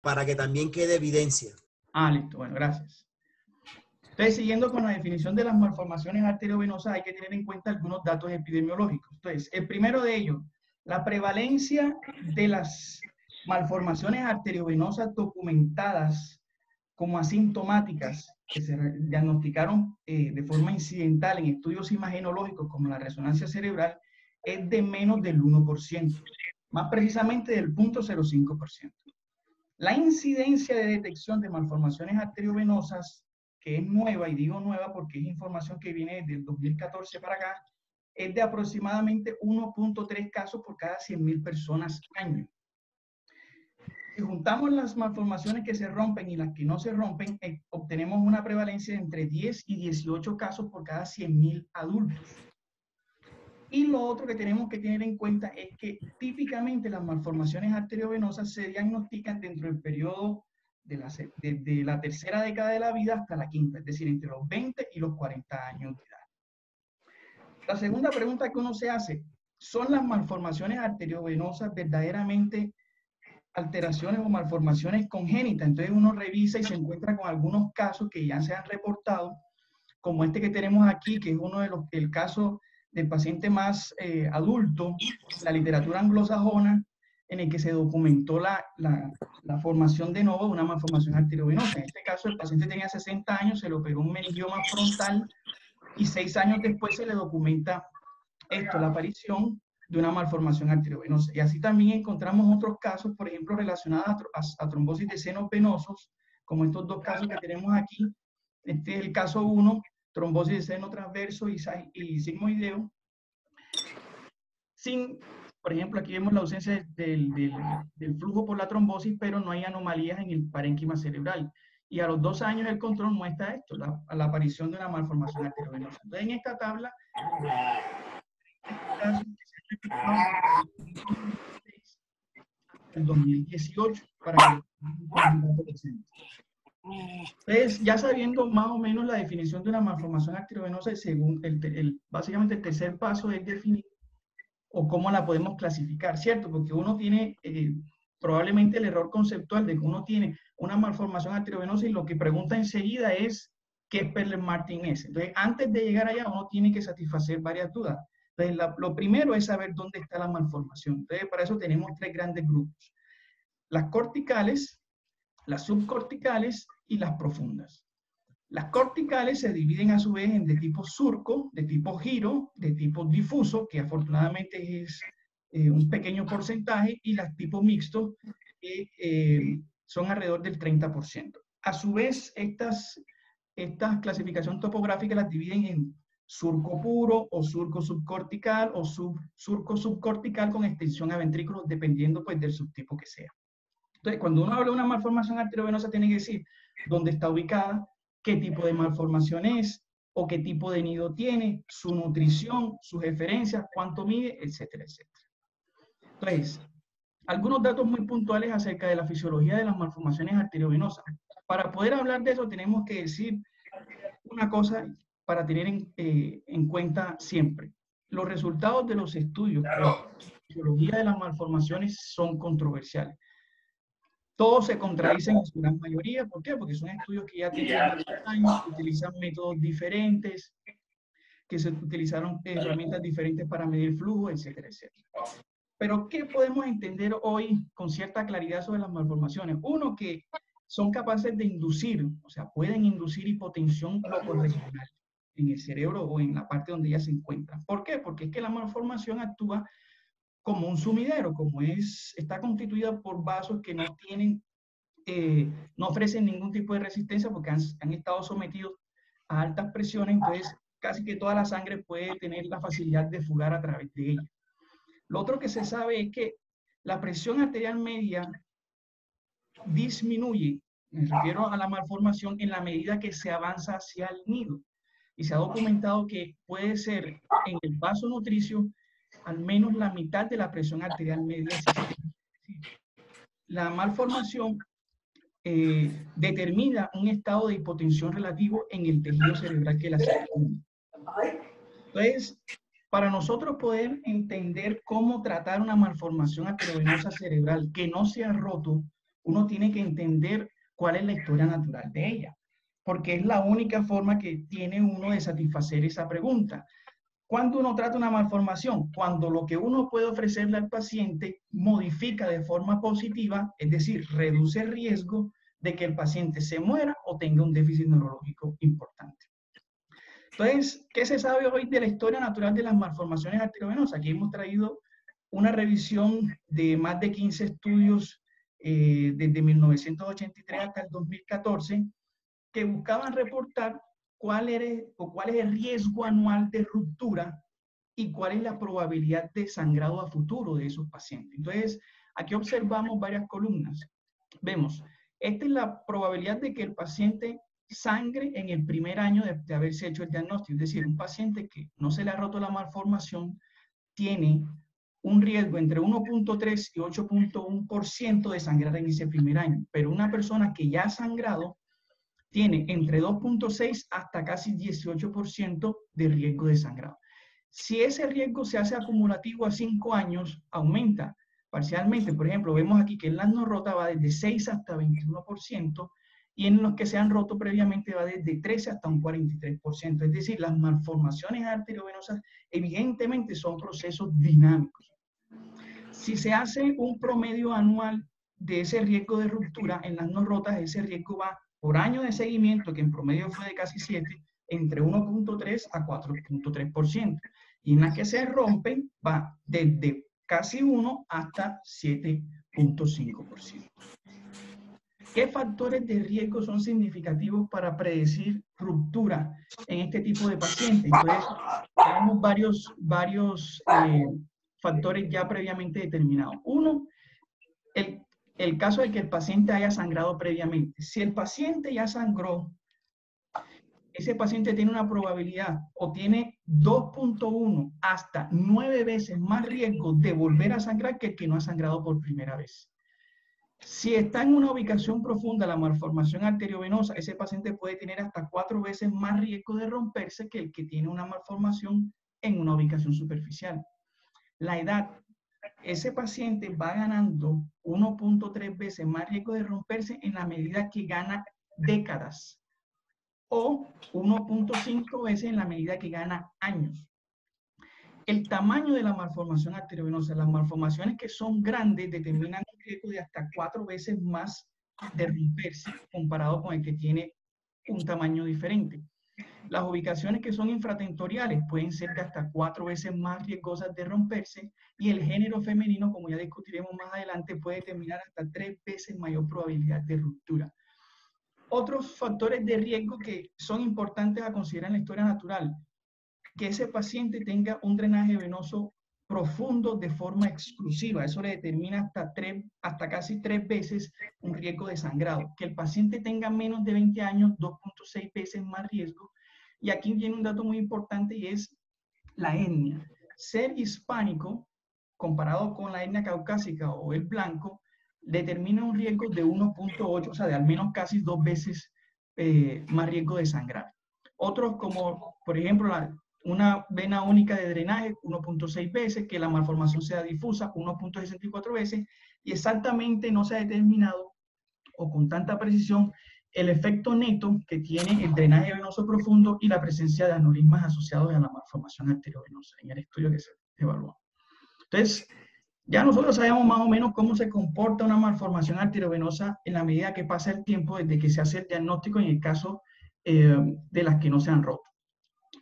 para que también quede evidencia. Ah, listo. Bueno, gracias. Entonces, siguiendo con la definición de las malformaciones arteriovenosas, hay que tener en cuenta algunos datos epidemiológicos. Entonces, el primero de ellos, la prevalencia de las malformaciones arteriovenosas documentadas como asintomáticas, que se diagnosticaron de forma incidental en estudios imagenológicos como la resonancia cerebral, es de menos del 1%, más precisamente del 0.05%. La incidencia de detección de malformaciones arteriovenosas, que es nueva, y digo nueva porque es información que viene desde el 2014 para acá, es de aproximadamente 1.3 casos por cada 100.000 personas año. Si juntamos las malformaciones que se rompen y las que no se rompen, obtenemos una prevalencia de entre 10 y 18 casos por cada 100.000 adultos. Y lo otro que tenemos que tener en cuenta es que típicamente las malformaciones arteriovenosas se diagnostican dentro del periodo de la tercera década de la vida hasta la quinta, es decir, entre los 20 y los 40 años de edad. La segunda pregunta que uno se hace, ¿son las malformaciones arteriovenosas verdaderamente alteraciones o malformaciones congénitas? Entonces uno revisa y se encuentra con algunos casos que ya se han reportado, como este que tenemos aquí, que es uno de el caso del paciente más adulto, la literatura anglosajona, en el que se documentó la formación de novo de una malformación arteriovenosa. En este caso, el paciente tenía 60 años, se le operó un meningioma frontal y 6 años después se le documenta esto, la aparición de una malformación arteriovenosa. Y así también encontramos otros casos, por ejemplo, relacionados a trombosis de senos venosos, como estos dos casos que tenemos aquí. Este es el caso 1, trombosis de seno transverso y sigmoideo. Por ejemplo, aquí vemos la ausencia del flujo por la trombosis, pero no hay anomalías en el parénquima cerebral. Y a los 2 años el control muestra esto, la aparición de una malformación arteriovenosa. Entonces, en esta tabla, el 2018, para que entonces, ya sabiendo más o menos la definición de una malformación arteriovenosa, según básicamente el tercer paso es definir o cómo la podemos clasificar, ¿cierto? Porque uno tiene probablemente el error conceptual de que uno tiene una malformación arteriovenosa y lo que pregunta enseguida es ¿qué Perler-Martin es? Entonces, antes de llegar allá, uno tiene que satisfacer varias dudas. Entonces, lo primero es saber dónde está la malformación. Entonces, para eso tenemos 3 grandes grupos. Las corticales, las subcorticales y las profundas. Las corticales se dividen a su vez en de tipo surco, de tipo giro, de tipo difuso, que afortunadamente es un pequeño porcentaje, y las tipo mixto, que son alrededor del 30%. A su vez, estas clasificaciones topográficas las dividen en surco puro o surco subcortical o surco subcortical con extensión a ventrículos, dependiendo pues del subtipo que sea. Entonces, cuando uno habla de una malformación arteriovenosa, tiene que decir dónde está ubicada, qué tipo de malformación es, o qué tipo de nido tiene, su nutrición, sus referencias, cuánto mide, etcétera, etcétera. Entonces, algunos datos muy puntuales acerca de la fisiología de las malformaciones arteriovenosas. Para poder hablar de eso, tenemos que decir una cosa para tener en cuenta siempre. Los resultados de los estudios de la fisiología de las malformaciones son controversiales. Todos se contradicen en su gran mayoría. ¿Por qué? Porque son estudios que ya tienen varios años, que utilizan métodos diferentes, que se utilizaron herramientas diferentes para medir flujo, etcétera, etcétera. Pero, ¿qué podemos entender hoy con cierta claridad sobre las malformaciones? Uno, que son capaces de inducir, o sea, pueden inducir hipotensión locorregional en el cerebro o en la parte donde ellas se encuentran. ¿Por qué? Porque es que la malformación actúa como un sumidero, está constituida por vasos que no tienen, no ofrecen ningún tipo de resistencia porque han estado sometidos a altas presiones, entonces casi que toda la sangre puede tener la facilidad de fugar a través de ella. Lo otro que se sabe es que la presión arterial media disminuye, me refiero a la malformación, en la medida que se avanza hacia el nido. Y se ha documentado que puede ser en el vaso nutricio al menos la mitad de la presión arterial media existente. La malformación determina un estado de hipotensión relativo en el tejido cerebral que la circunda. Entonces, para nosotros poder entender cómo tratar una malformación arteriovenosa cerebral que no se ha roto uno tiene que entender cuál es la historia natural de ella, porque es la única forma que tiene uno de satisfacer esa pregunta. ¿Cuándo uno trata una malformación? Cuando lo que uno puede ofrecerle al paciente modifica de forma positiva, es decir, reduce el riesgo de que el paciente se muera o tenga un déficit neurológico importante. Entonces, ¿qué se sabe hoy de la historia natural de las malformaciones arteriovenosas? Aquí hemos traído una revisión de más de 15 estudios desde 1983 hasta el 2014 que buscaban reportar cuál es el riesgo anual de ruptura y cuál es la probabilidad de sangrado a futuro de esos pacientes. Entonces, aquí observamos varias columnas. Vemos, esta es la probabilidad de que el paciente sangre en el primer año de haberse hecho el diagnóstico. Es decir, un paciente que no se le ha roto la malformación tiene un riesgo entre 1.3 y 8.1% de sangrar en ese primer año. Pero una persona que ya ha sangrado tiene entre 2.6 hasta casi 18% de riesgo de sangrado. Si ese riesgo se hace acumulativo a 5 años, aumenta parcialmente. Por ejemplo, vemos aquí que en las no rotas va desde 6 hasta 21%, y en los que se han roto previamente va desde 13 hasta un 43%. Es decir, las malformaciones arteriovenosas evidentemente son procesos dinámicos. Si se hace un promedio anual de ese riesgo de ruptura en las no rotas, ese riesgo va por año de seguimiento, que en promedio fue de casi 7, entre 1.3 a 4.3%. Y en las que se rompen va desde casi 1 hasta 7.5%. ¿Qué factores de riesgo son significativos para predecir ruptura en este tipo de pacientes? Entonces, tenemos varios factores ya previamente determinados. Uno, el caso de que el paciente haya sangrado previamente. Si el paciente ya sangró, ese paciente tiene una probabilidad o tiene 2.1 hasta 9 veces más riesgo de volver a sangrar que el que no ha sangrado por primera vez. Si está en una ubicación profunda la malformación arteriovenosa, ese paciente puede tener hasta 4 veces más riesgo de romperse que el que tiene una malformación en una ubicación superficial. La edad, ese paciente va ganando 1.3 veces más riesgo de romperse en la medida que gana décadas, o 1.5 veces en la medida que gana años. El tamaño de la malformación arteriovenosa, las malformaciones que son grandes determinan un riesgo de hasta 4 veces más de romperse comparado con el que tiene un tamaño diferente. Las ubicaciones que son infratentoriales pueden ser de hasta 4 veces más riesgosas de romperse, y el género femenino, como ya discutiremos más adelante, puede determinar hasta 3 veces mayor probabilidad de ruptura. Otros factores de riesgo que son importantes a considerar en la historia natural: que ese paciente tenga un drenaje venoso profundo de forma exclusiva. Eso le determina hasta casi 3 veces un riesgo de sangrado. Que el paciente tenga menos de 20 años, 2.6 veces más riesgo. Y aquí viene un dato muy importante, y es la etnia. Ser hispánico, comparado con la etnia caucásica o el blanco, determina un riesgo de 1.8, o sea, de al menos casi 2 veces más riesgo de sangrar. Otros, como por ejemplo una vena única de drenaje, 1.6 veces, que la malformación sea difusa, 1.64 veces, y exactamente no se ha determinado, o con tanta precisión, el efecto neto que tiene el drenaje venoso profundo y la presencia de aneurismas asociados a la malformación arteriovenosa en el estudio que se evaluó. Entonces, ya nosotros sabemos más o menos cómo se comporta una malformación arteriovenosa en la medida que pasa el tiempo desde que se hace el diagnóstico, en el caso de las que no se han roto.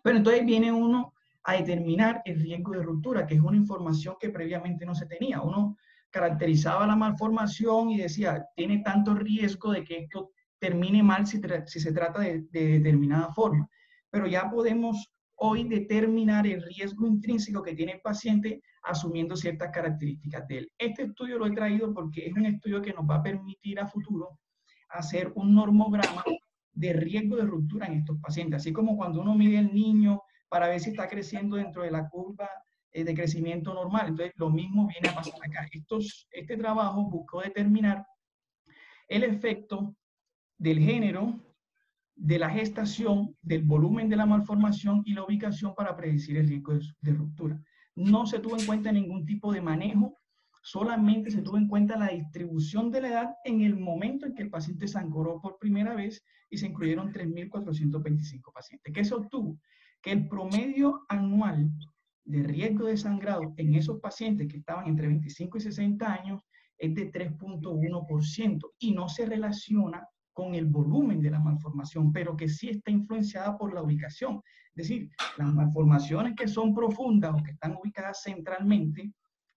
Pero entonces viene uno a determinar el riesgo de ruptura, que es una información que previamente no se tenía. Uno caracterizaba la malformación y decía, tiene tanto riesgo de que esto termine mal si se trata de determinada forma. Pero ya podemos hoy determinar el riesgo intrínseco que tiene el paciente asumiendo ciertas características de él. Este estudio lo he traído porque es un estudio que nos va a permitir a futuro hacer un normograma de riesgo de ruptura en estos pacientes, así como cuando uno mide al niño para ver si está creciendo dentro de la curva de crecimiento normal. Entonces, lo mismo viene a pasar acá. Este trabajo buscó determinar el efecto del género, de la gestación, del volumen de la malformación y la ubicación para predecir el riesgo de ruptura. No se tuvo en cuenta ningún tipo de manejo, solamente se tuvo en cuenta la distribución de la edad en el momento en que el paciente sangró por primera vez y se incluyeron 3.425 pacientes. ¿Qué se obtuvo? Que el promedio anual de riesgo de sangrado en esos pacientes que estaban entre 25 y 60 años es de 3.1% y no se relaciona con el volumen de la malformación, pero que sí está influenciada por la ubicación. Es decir, las malformaciones que son profundas o que están ubicadas centralmente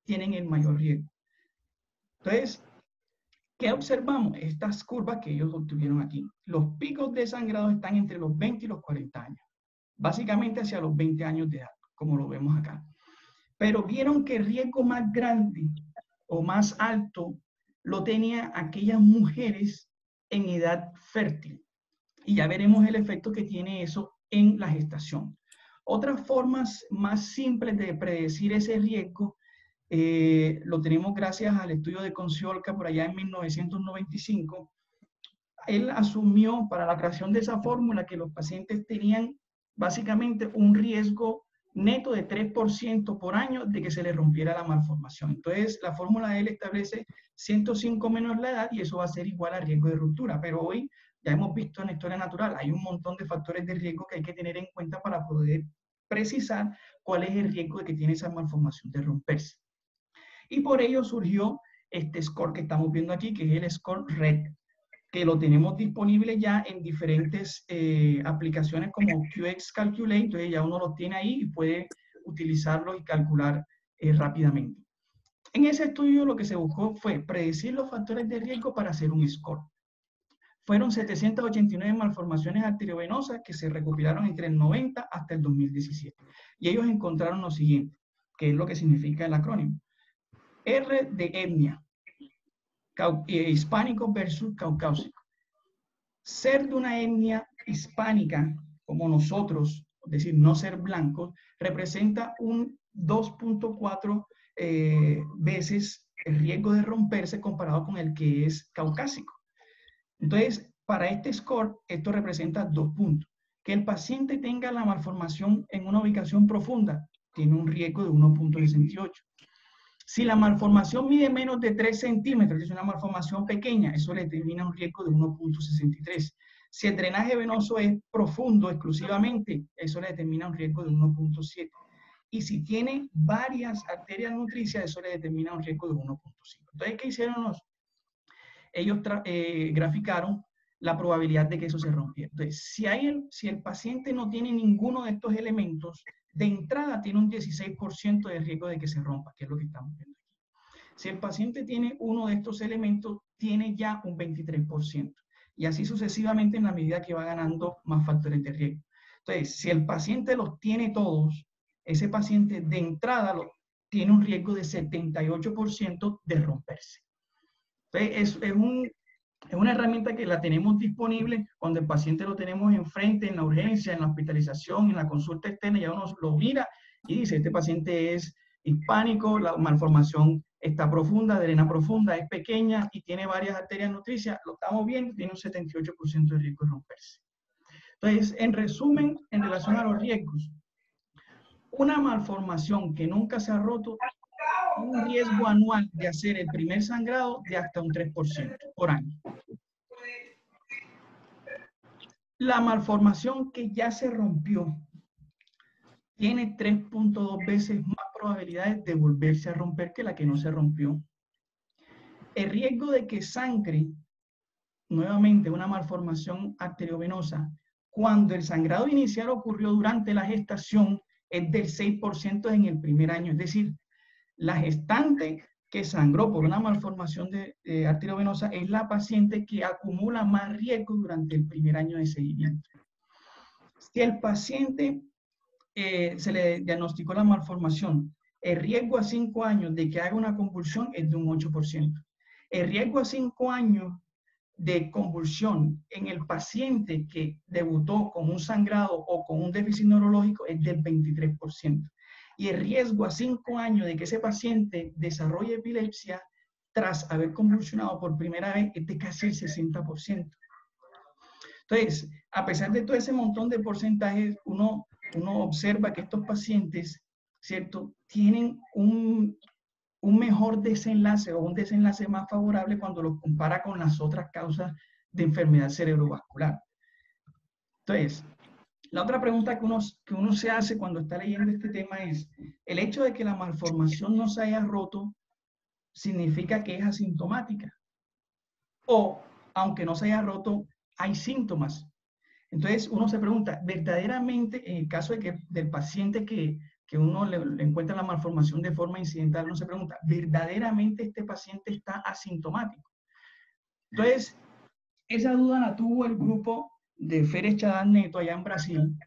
tienen el mayor riesgo. Entonces, ¿qué observamos? Estas curvas que ellos obtuvieron aquí. Los picos de sangrado están entre los 20 y los 40 años, básicamente hacia los 20 años de edad, como lo vemos acá. Pero vieron que el riesgo más grande o más alto lo tenían aquellas mujeres en edad fértil. Y ya veremos el efecto que tiene eso en la gestación. Otras formas más simples de predecir ese riesgo lo tenemos gracias al estudio de Konciolka por allá en 1995. Él asumió para la creación de esa fórmula que los pacientes tenían básicamente un riesgo neto de 3% por año de que se le rompiera la malformación. Entonces, la fórmula de él establece 105 menos la edad y eso va a ser igual a riesgo de ruptura. Pero hoy ya hemos visto en la historia natural, hay un montón de factores de riesgo que hay que tener en cuenta para poder precisar cuál es el riesgo de que tiene esa malformación de romperse. Y por ello surgió este score que estamos viendo aquí, que es el score RED, que lo tenemos disponible ya en diferentes aplicaciones como QX Calculate, entonces ya uno lo tiene ahí y puede utilizarlo y calcular rápidamente. En ese estudio lo que se buscó fue predecir los factores de riesgo para hacer un score. Fueron 789 malformaciones arteriovenosas que se recopilaron entre el 90 hasta el 2017. Y ellos encontraron lo siguiente, que es lo que significa el acrónimo. R de etnia, hispánico versus caucásico. Ser de una etnia hispánica, como nosotros, es decir, no ser blancos, representa un 2.4 veces el riesgo de romperse comparado con el que es caucásico. Entonces, para este score, esto representa 2 puntos. Que el paciente tenga la malformación en una ubicación profunda, tiene un riesgo de 1.68. Si la malformación mide menos de 3 centímetros, es una malformación pequeña, eso le determina un riesgo de 1.63. Si el drenaje venoso es profundo exclusivamente, eso le determina un riesgo de 1.7. Y si tiene varias arterias nutricias, eso le determina un riesgo de 1.5. Entonces, ¿qué hicieron? Ellos graficaron la probabilidad de que eso se rompiera. Entonces, si el paciente no tiene ninguno de estos elementos, de entrada tiene un 16% de riesgo de que se rompa, que es lo que estamos viendo aquí. Si el paciente tiene uno de estos elementos, tiene ya un 23%. Y así sucesivamente en la medida que va ganando más factores de riesgo. Entonces, si el paciente los tiene todos, ese paciente de entrada tiene un riesgo de 78% de romperse. Entonces, es una herramienta que la tenemos disponible cuando el paciente lo tenemos enfrente, en la urgencia, en la hospitalización, en la consulta externa, ya uno lo mira y dice, este paciente es hispánico, la malformación está profunda, drena profunda, es pequeña y tiene varias arterias nutricias, lo estamos viendo, tiene un 78% de riesgo de romperse. Entonces, en resumen, en relación a los riesgos, una malformación que nunca se ha roto, un riesgo anual de hacer el primer sangrado de hasta un 3% por año. La malformación que ya se rompió tiene 3.2 veces más probabilidades de volverse a romper que la que no se rompió. El riesgo de que sangre nuevamente una malformación arteriovenosa cuando el sangrado inicial ocurrió durante la gestación es del 6% en el primer año. Es decir, la gestante que sangró por una malformación de arteriovenosa es la paciente que acumula más riesgo durante el primer año de seguimiento. Si el paciente se le diagnosticó la malformación, el riesgo a 5 años de que haga una convulsión es de un 8%. El riesgo a 5 años de convulsión en el paciente que debutó con un sangrado o con un déficit neurológico es del 23%. Y el riesgo a 5 años de que ese paciente desarrolle epilepsia tras haber convulsionado por primera vez es de casi el 60%. Entonces, a pesar de todo ese montón de porcentajes, uno observa que estos pacientes, ¿cierto?, tienen un mejor desenlace o un desenlace más favorable cuando lo compara con las otras causas de enfermedad cerebrovascular. Entonces, la otra pregunta que uno se hace cuando está leyendo este tema es, ¿el hecho de que la malformación no se haya roto significa que es asintomática? O, aunque no se haya roto, hay síntomas. Entonces, uno se pregunta, ¿verdaderamente, en el caso del paciente que uno le encuentra la malformación de forma incidental, uno se pregunta, ¿verdaderamente este paciente está asintomático? Entonces, esa duda la tuvo el grupo de Férez Chadán Neto allá en Brasil.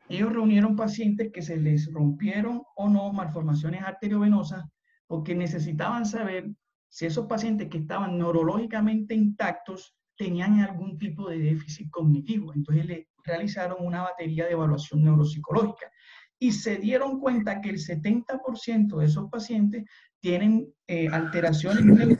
Ellos reunieron pacientes que se les rompieron o no malformaciones arteriovenosas porque necesitaban saber si esos pacientes que estaban neurológicamente intactos tenían algún tipo de déficit cognitivo. Entonces le realizaron una batería de evaluación neuropsicológica y se dieron cuenta que el 70% de esos pacientes tienen alteraciones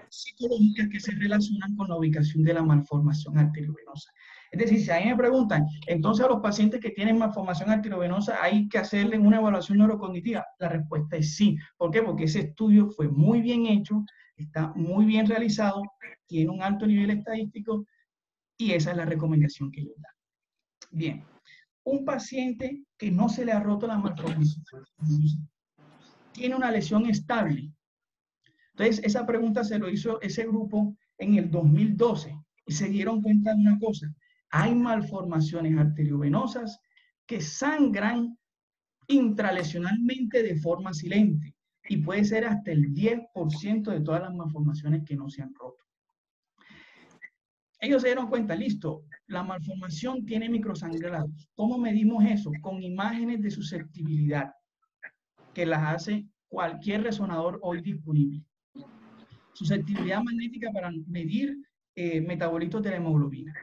psicológicas que se relacionan con la ubicación de la malformación arteriovenosa. Es decir, si a mí me preguntan, entonces a los pacientes que tienen malformación arteriovenosa hay que hacerle una evaluación neurocognitiva, la respuesta es sí. ¿Por qué? Porque ese estudio fue muy bien hecho, está muy bien realizado, tiene un alto nivel estadístico y esa es la recomendación que ellos dan. Bien, un paciente que no se le ha roto la malformación tiene una lesión estable. Entonces, esa pregunta se lo hizo ese grupo en el 2012 y se dieron cuenta de una cosa. Hay malformaciones arteriovenosas que sangran intralesionalmente de forma silente y puede ser hasta el 10% de todas las malformaciones que no se han roto. Ellos se dieron cuenta, listo, la malformación tiene microsangrados. ¿Cómo medimos eso? Con imágenes de susceptibilidad que las hace cualquier resonador hoy disponible. Susceptibilidad magnética para medir metabolitos de la hemoglobina.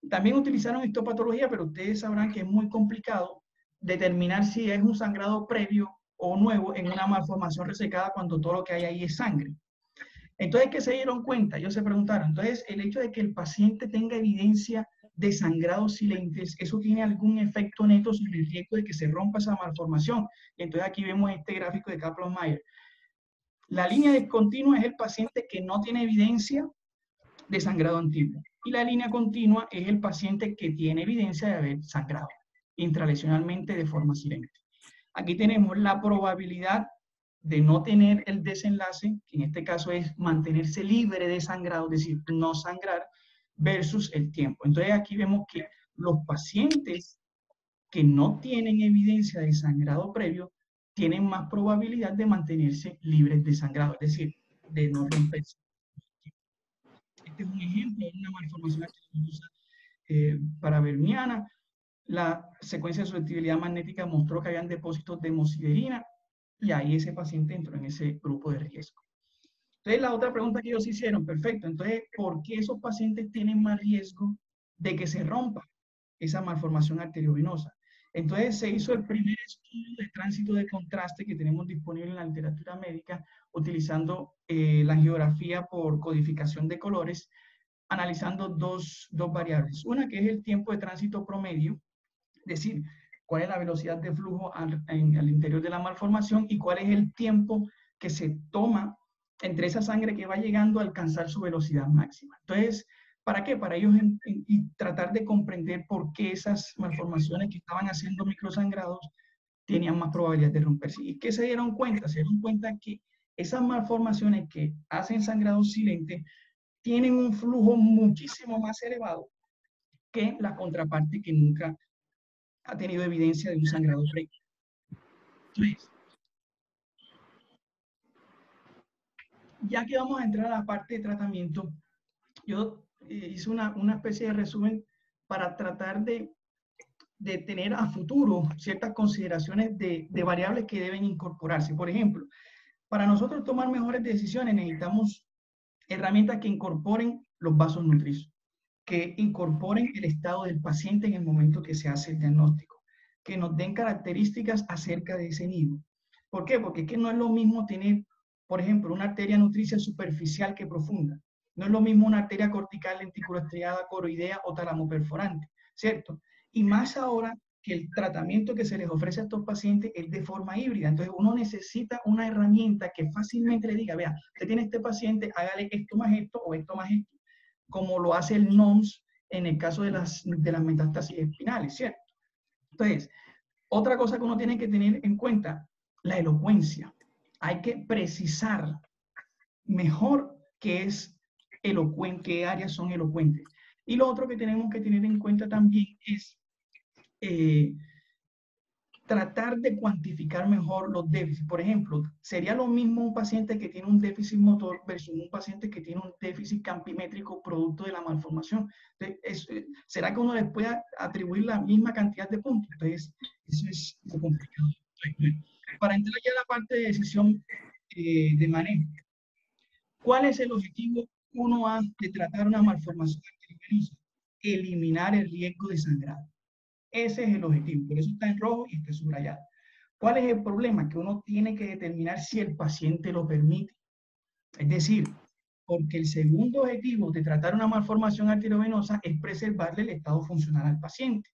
También utilizaron histopatología, pero ustedes sabrán que es muy complicado determinar si es un sangrado previo o nuevo en una malformación resecada cuando todo lo que hay ahí es sangre. Entonces, ¿qué se dieron cuenta? Ellos se preguntaron, entonces, el hecho de que el paciente tenga evidencia de sangrados silentes, ¿eso tiene algún efecto neto sobre el riesgo de que se rompa esa malformación? Y entonces aquí vemos este gráfico de Kaplan-Meier. La línea discontinua es el paciente que no tiene evidencia de sangrado antiguo. Y la línea continua es el paciente que tiene evidencia de haber sangrado intralesionalmente de forma silente. Aquí tenemos la probabilidad de no tener el desenlace, que en este caso es mantenerse libre de sangrado, es decir, no sangrar, versus el tiempo. Entonces aquí vemos que los pacientes que no tienen evidencia de sangrado previo tienen más probabilidad de mantenerse libres de sangrado, es decir, de no romperse. Este es un ejemplo de una malformación arterioveноsa paraverniana. La secuencia de susceptibilidad magnética mostró que habían depósitos de hemosiderina y ahí ese paciente entró en ese grupo de riesgo. Entonces, la otra pregunta que ellos hicieron, perfecto, entonces, ¿por qué esos pacientes tienen más riesgo de que se rompa esa malformación arteriovenosa? Entonces, se hizo el primer estudio de tránsito de contraste que tenemos disponible en la literatura médica, utilizando la angiografía por codificación de colores, analizando dos variables. Una que es el tiempo de tránsito promedio, es decir, cuál es la velocidad de flujo al interior de la malformación y cuál es el tiempo que se toma entre esa sangre que va llegando a alcanzar su velocidad máxima. Entonces, ¿para qué? Para ellos y tratar de comprender por qué esas malformaciones que estaban haciendo microsangrados tenían más probabilidad de romperse. ¿Y qué se dieron cuenta? Se dieron cuenta que esas malformaciones que hacen sangrado silente tienen un flujo muchísimo más elevado que la contraparte que nunca ha tenido evidencia de un sangrado previo. Entonces, ya que vamos a entrar a la parte de tratamiento, yo hice una especie de resumen para tratar de tener a futuro ciertas consideraciones de variables que deben incorporarse. Por ejemplo, para nosotros tomar mejores decisiones necesitamos herramientas que incorporen los vasos nutrizos, que incorporen el estado del paciente en el momento que se hace el diagnóstico, que nos den características acerca de ese nido. ¿Por qué? Porque es que no es lo mismo tener, por ejemplo, una arteria nutricia superficial que profunda. No es lo mismo una arteria cortical, lenticuloestriada, coroidea o talamo perforante, ¿cierto? Y más ahora que el tratamiento que se les ofrece a estos pacientes es de forma híbrida. Entonces, uno necesita una herramienta que fácilmente le diga, vea, usted tiene este paciente, hágale esto más esto o esto más esto, como lo hace el NOMS en el caso de las metástasis espinales, ¿cierto? Entonces, otra cosa que uno tiene que tener en cuenta, la elocuencia. Hay que precisar mejor qué es elocuente, qué áreas son elocuentes. Y lo otro que tenemos que tener en cuenta también es tratar de cuantificar mejor los déficits. Por ejemplo, sería lo mismo un paciente que tiene un déficit motor versus un paciente que tiene un déficit campimétrico producto de la malformación. Entonces, ¿será que uno les puede atribuir la misma cantidad de puntos? Entonces, eso es muy complicado. Entonces, para entrar ya a la parte de decisión de manejo, ¿cuál es el objetivo 1A de tratar una malformación arteriovenosa? Eliminar el riesgo de sangrado. Ese es el objetivo, por eso está en rojo y está subrayado. ¿Cuál es el problema? Que uno tiene que determinar si el paciente lo permite. Es decir, porque el segundo objetivo de tratar una malformación arteriovenosa es preservarle el estado funcional al paciente.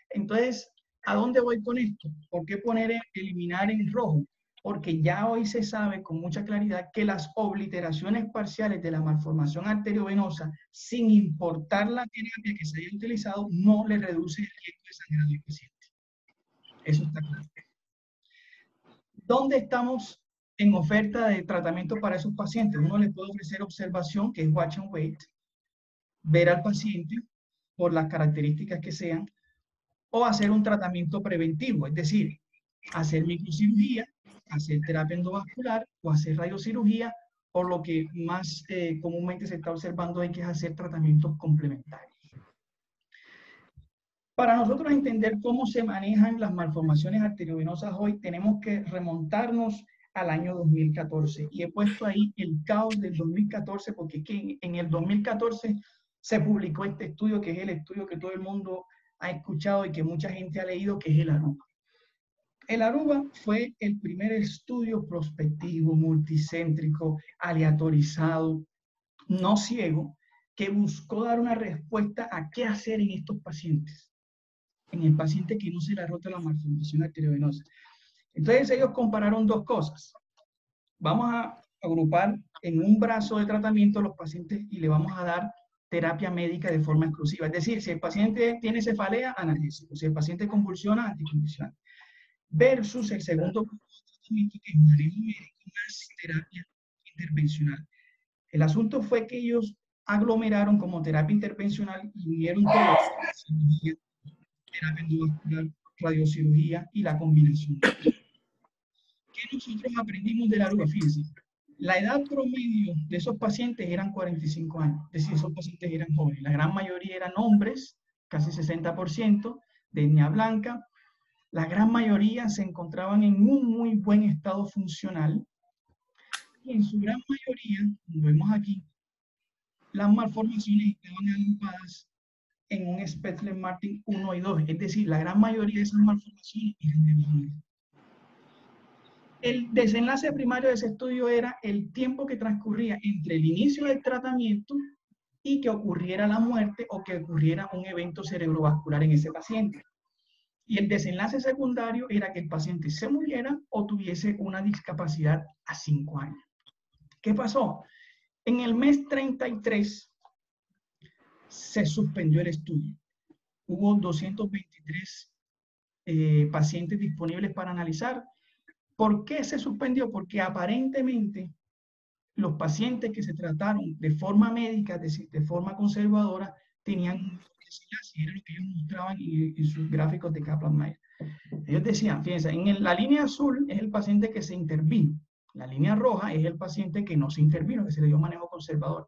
Entonces, ¿a dónde voy con esto? ¿Por qué poner eliminar en rojo? Porque ya hoy se sabe con mucha claridad que las obliteraciones parciales de la malformación arteriovenosa, sin importar la terapia que se haya utilizado, no le reduce el riesgo de sangrado al paciente. Eso está claro. ¿Dónde estamos en oferta de tratamiento para esos pacientes? Uno les puede ofrecer observación, que es watch and wait, ver al paciente por las características que sean, o hacer un tratamiento preventivo, es decir, hacer microcirugía, hacer terapia endovascular o hacer radiocirugía, o lo que más comúnmente se está observando es que es hacer tratamientos complementarios. Para nosotros entender cómo se manejan las malformaciones arteriovenosas hoy, tenemos que remontarnos al año 2014. Y he puesto ahí el caos del 2014, porque en el 2014 se publicó este estudio, que es el estudio que todo el mundo ha escuchado y que mucha gente ha leído, que es el ARUBA. El ARUBA fue el primer estudio prospectivo, multicéntrico, aleatorizado, no ciego, que buscó dar una respuesta a qué hacer en estos pacientes. En el paciente que no se le ha roto la malformación arteriovenosa. Entonces ellos compararon dos cosas. Vamos a agrupar en un brazo de tratamiento a los pacientes y le vamos a dar terapia médica de forma exclusiva. Es decir, si el paciente tiene cefalea, analgésico. Si el paciente convulsiona, anticonvulsivante. Versus el segundo grupo de tratamiento, que es manejo médico más terapia intervencional. El asunto fue que ellos aglomeraron como terapia intervencional y unieron todo, terapia endovascular, radiocirugía y la combinación. ¿Qué nosotros aprendimos de la ARUBA? Fíjense, la edad promedio de esos pacientes eran 45 años, es decir, esos pacientes eran jóvenes. La gran mayoría eran hombres, casi 60%, de etnia blanca. La gran mayoría se encontraban en un muy buen estado funcional. Y en su gran mayoría, como vemos aquí, las malformaciones estaban agrupadas en un Spethler-Martin 1 y 2, es decir, la gran mayoría de esas malformaciones eran de mujeres. El desenlace primario de ese estudio era el tiempo que transcurría entre el inicio del tratamiento y que ocurriera la muerte o que ocurriera un evento cerebrovascular en ese paciente. Y el desenlace secundario era que el paciente se muriera o tuviese una discapacidad a 5 años. ¿Qué pasó? En el mes 33 se suspendió el estudio. Hubo 223 pacientes disponibles para analizar. ¿Por qué se suspendió? Porque aparentemente los pacientes que se trataron de forma médica, es decir, de forma conservadora, tenían un desenlace, y era lo que ellos mostraban en sus gráficos de Kaplan-Meier. Ellos decían, fíjense, en la línea azul es el paciente que se intervino, la línea roja es el paciente que no se intervino, que se le dio manejo conservador,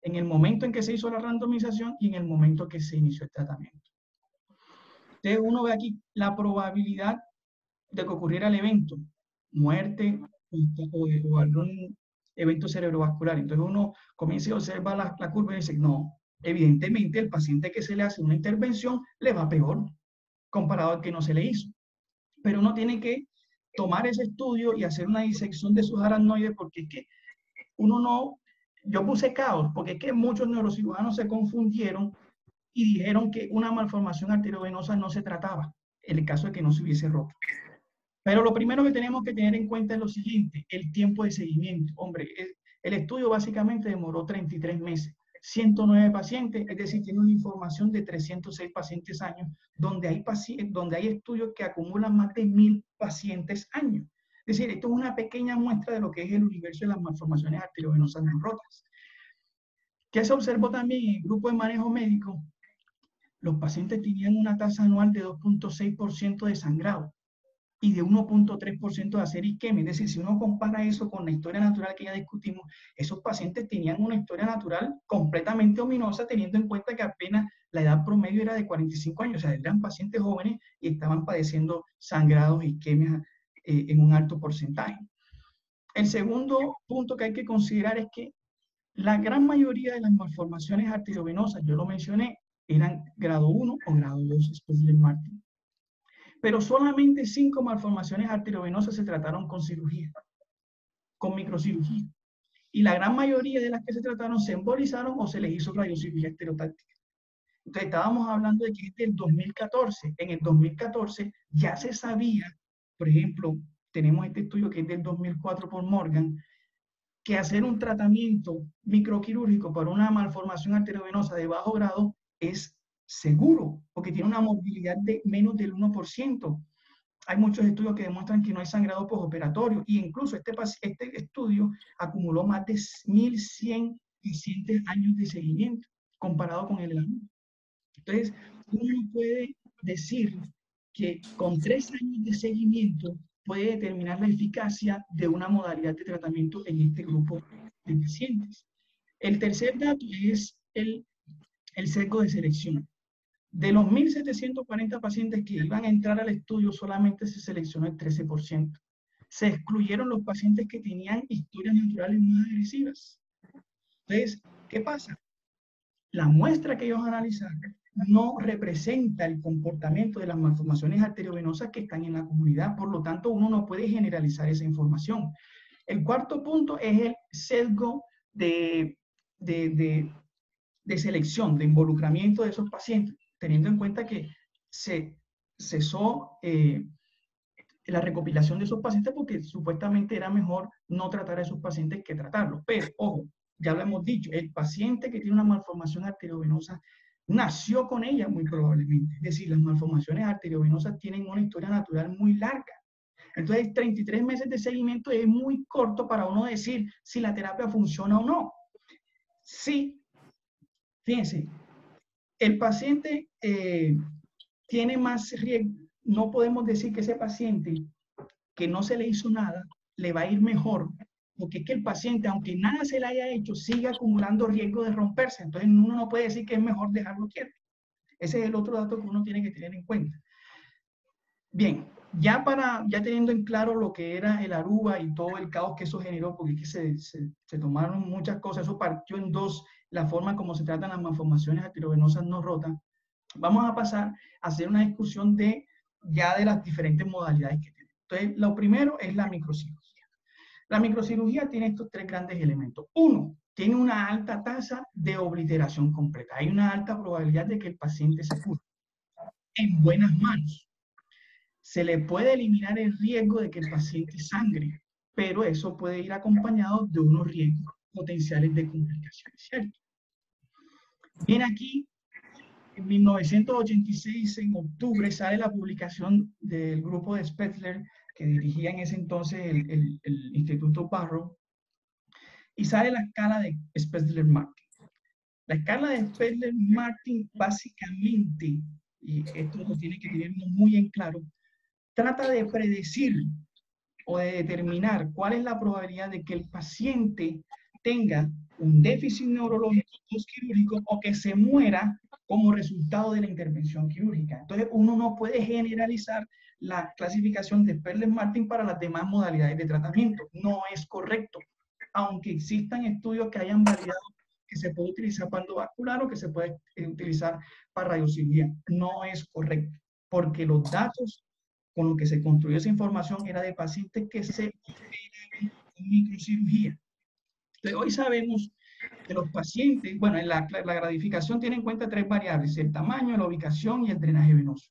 en el momento en que se hizo la randomización y en el momento que se inició el tratamiento. Entonces uno ve aquí la probabilidad de que ocurriera el evento, muerte o algún evento cerebrovascular. Entonces uno comienza a observar la curva y dice, no, evidentemente el paciente que se le hace una intervención le va peor comparado al que no se le hizo. Pero uno tiene que tomar ese estudio y hacer una disección de sus aracnoides, porque es que uno no, yo puse caos, porque es que muchos neurocirujanos se confundieron y dijeron que una malformación arteriovenosa no se trataba. en el caso de que no se hubiese roto. Pero lo primero que tenemos que tener en cuenta es lo siguiente, el tiempo de seguimiento. Hombre, el estudio básicamente demoró 33 meses, 109 pacientes, es decir, tiene una información de 306 pacientes años, donde hay estudios que acumulan más de 1000 pacientes años. Es decir, esto es una pequeña muestra de lo que es el universo de las malformaciones arteriovenosas no rotas. ¿Qué se observó también en el grupo de manejo médico? Los pacientes tenían una tasa anual de 2.6% de sangrado y de 1.3% de hacer isquemia. Es decir, si uno compara eso con la historia natural que ya discutimos, esos pacientes tenían una historia natural completamente ominosa, teniendo en cuenta que apenas la edad promedio era de 45 años, o sea, eran pacientes jóvenes y estaban padeciendo sangrados, isquemias en un alto porcentaje. El segundo punto que hay que considerar es que la gran mayoría de las malformaciones arteriovenosas, yo lo mencioné, eran grado 1 o grado 2 Spessler-Martin. Pero solamente 5 malformaciones arteriovenosas se trataron con cirugía, con microcirugía. Y la gran mayoría de las que se trataron se embolizaron o se les hizo radiocirugía estereotáctica. Entonces estábamos hablando de que es del 2014. En el 2014 ya se sabía, por ejemplo, tenemos este estudio que es del 2004 por Morgan, que hacer un tratamiento microquirúrgico para una malformación arteriovenosa de bajo grado es seguro, porque tiene una morbilidad de menos del 1%. Hay muchos estudios que demuestran que no hay sangrado postoperatorio, y incluso este estudio acumuló más de 1100 pacientes años de seguimiento, comparado con el año. Entonces, uno puede decir que con 3 años de seguimiento puede determinar la eficacia de una modalidad de tratamiento en este grupo de pacientes. El tercer dato es el sesgo de selección. De los 1.740 pacientes que iban a entrar al estudio, solamente se seleccionó el 13%. Se excluyeron los pacientes que tenían historias naturales más agresivas. Entonces, ¿qué pasa? La muestra que ellos analizaron no representa el comportamiento de las malformaciones arteriovenosas que están en la comunidad, por lo tanto uno no puede generalizar esa información. El cuarto punto es el sesgo de selección, de involucramiento de esos pacientes, teniendo en cuenta que se cesó la recopilación de esos pacientes porque supuestamente era mejor no tratar a esos pacientes que tratarlos. Pero, ojo, ya lo hemos dicho, el paciente que tiene una malformación arteriovenosa nació con ella muy probablemente. Es decir, las malformaciones arteriovenosas tienen una historia natural muy larga. Entonces, 33 meses de seguimiento es muy corto para uno decir si la terapia funciona o no. Sí, fíjense, el paciente tiene más riesgo. No podemos decir que ese paciente que no se le hizo nada, le va a ir mejor, porque es que el paciente, aunque nada se le haya hecho, sigue acumulando riesgo de romperse. Entonces uno no puede decir que es mejor dejarlo quieto. Ese es el otro dato que uno tiene que tener en cuenta. Bien, ya teniendo en claro lo que era el Aruba y todo el caos que eso generó, porque es que se tomaron muchas cosas, eso partió en dos, la forma como se tratan las malformaciones arteriovenosas no rotas. Vamos a pasar a hacer una discusión de las diferentes modalidades que tenemos. Entonces, lo primero es la microcirugía. La microcirugía tiene estos 3 grandes elementos. Uno, tiene una alta tasa de obliteración completa. Hay una alta probabilidad de que el paciente se cure. En buenas manos. Se le puede eliminar el riesgo de que el paciente sangre, pero eso puede ir acompañado de unos riesgos potenciales de complicaciones, ¿cierto? Bien, aquí en 1986, en octubre, sale la publicación del grupo de Spessler, que dirigía en ese entonces el Instituto Barrow, y sale la escala de Spessler-Martin. La escala de Spessler-Martin básicamente, y esto lo tiene que tenerlo muy en claro, trata de predecir o de determinar cuál es la probabilidad de que el paciente tenga un déficit neurológico postquirúrgico o que se muera como resultado de la intervención quirúrgica. Entonces, uno no puede generalizar la clasificación de Spessler-Martin para las demás modalidades de tratamiento. No es correcto. Aunque existan estudios que hayan validado que se puede utilizar para endovascular o que se puede utilizar para radiocirugía. No es correcto, porque los datos con los que se construyó esa información era de pacientes que se operaron con microcirugía. Entonces, hoy sabemos que los pacientes, bueno, la gradificación tiene en cuenta 3 variables: el tamaño, la ubicación y el drenaje venoso.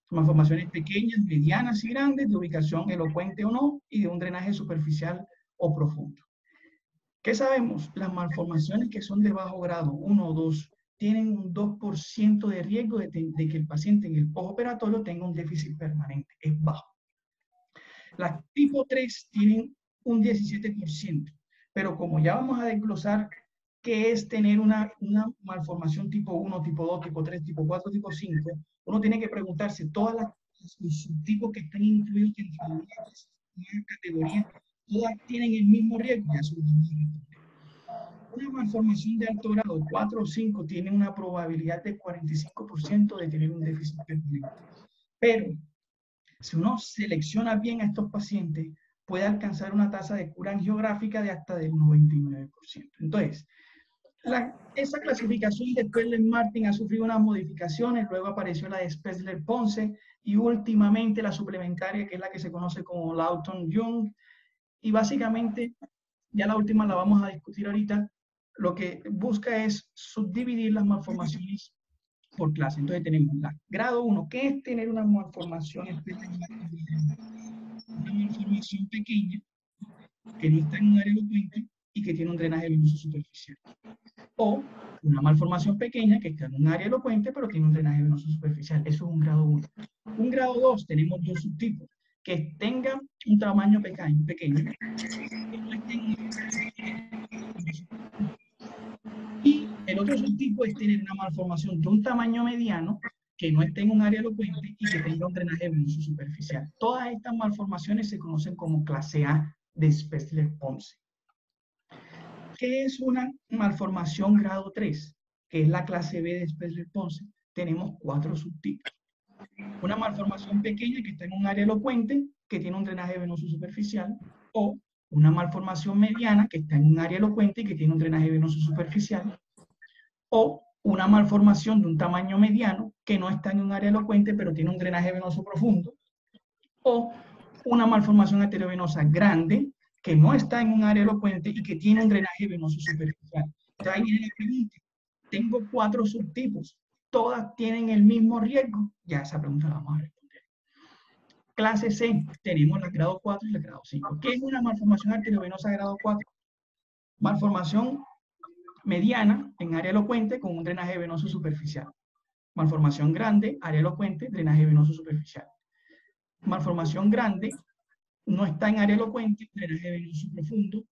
Malformaciones pequeñas, medianas y grandes, de ubicación elocuente o no, y de un drenaje superficial o profundo. ¿Qué sabemos? Las malformaciones que son de bajo grado, 1 o 2, tienen un 2% de riesgo de que el paciente en el postoperatorio tenga un déficit permanente. Es bajo. Las tipo 3 tienen un 17%, pero como ya vamos a desglosar qué es tener una malformación tipo 1, tipo 2, tipo 3, tipo 4, tipo 5, uno tiene que preguntarse todas los subtipos que están incluidos en la categoría, todas tienen el mismo riesgo. Ya eso lo vamos a responder. Una malformación de alto grado, 4 o 5, tiene una probabilidad de 45% de tener un déficit permanente. Pero si uno selecciona bien a estos pacientes, puede alcanzar una tasa de cura angiográfica de hasta del 99%. Entonces, esa clasificación de Spetzler-Martin ha sufrido unas modificaciones, luego apareció la de Spetzler-Ponce y últimamente la suplementaria, que es la que se conoce como Lawton-Young. Y básicamente, ya la última la vamos a discutir ahorita, lo que busca es subdividir las malformaciones por clase. Entonces tenemos la grado 1, ¿qué es tener una malformación Spetzler-Martin? Una malformación pequeña que no está en un área elocuente y que tiene un drenaje venoso superficial. O una malformación pequeña que está en un área elocuente pero tiene un drenaje venoso superficial. Eso es un grado 1. Un grado 2, tenemos dos subtipos. Que tenga un tamaño pequeño, y el otro subtipo es tener una malformación de un tamaño mediano que no esté en un área elocuente y que tenga un drenaje venoso superficial. Todas estas malformaciones se conocen como clase A de Spetzler-Ponce. ¿Qué es una malformación grado 3? Que es la clase B de Spetzler-Ponce. Tenemos 4 subtipos. Una malformación pequeña que está en un área elocuente, que tiene un drenaje venoso superficial, o una malformación mediana que está en un área elocuente y que tiene un drenaje venoso superficial, o una malformación de un tamaño mediano que no está en un área elocuente pero tiene un drenaje venoso profundo, o una malformación arteriovenosa grande que no está en un área elocuente y que tiene un drenaje venoso superficial. Entonces ahí viene la pregunta, tengo 4 subtipos, ¿todas tienen el mismo riesgo? Ya esa pregunta la vamos a responder. Clase C, tenemos la grado 4 y la grado 5. ¿Qué es una malformación arteriovenosa grado 4? Malformación mediana en área elocuente con un drenaje venoso superficial. Malformación grande, área elocuente, drenaje venoso superficial. Malformación grande, no está en área elocuente, drenaje venoso profundo.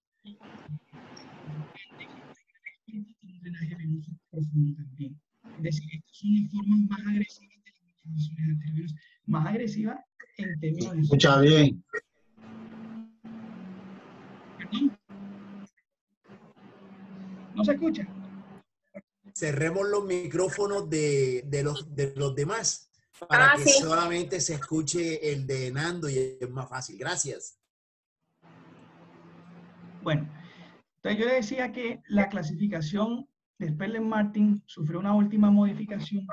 Drenaje venoso profundo también. Es decir, estas son las formas más agresivas de las malformaciones arteriovenosas. Más agresivas en términos de... Escucha bien. ¿Perdón? ¿No se escucha? Cerremos los micrófonos de los demás para que sí. solamente se escuche el de Nando y es más fácil. Gracias. Bueno, entonces yo le decía que la clasificación de Spetzler-Martin sufrió una última modificación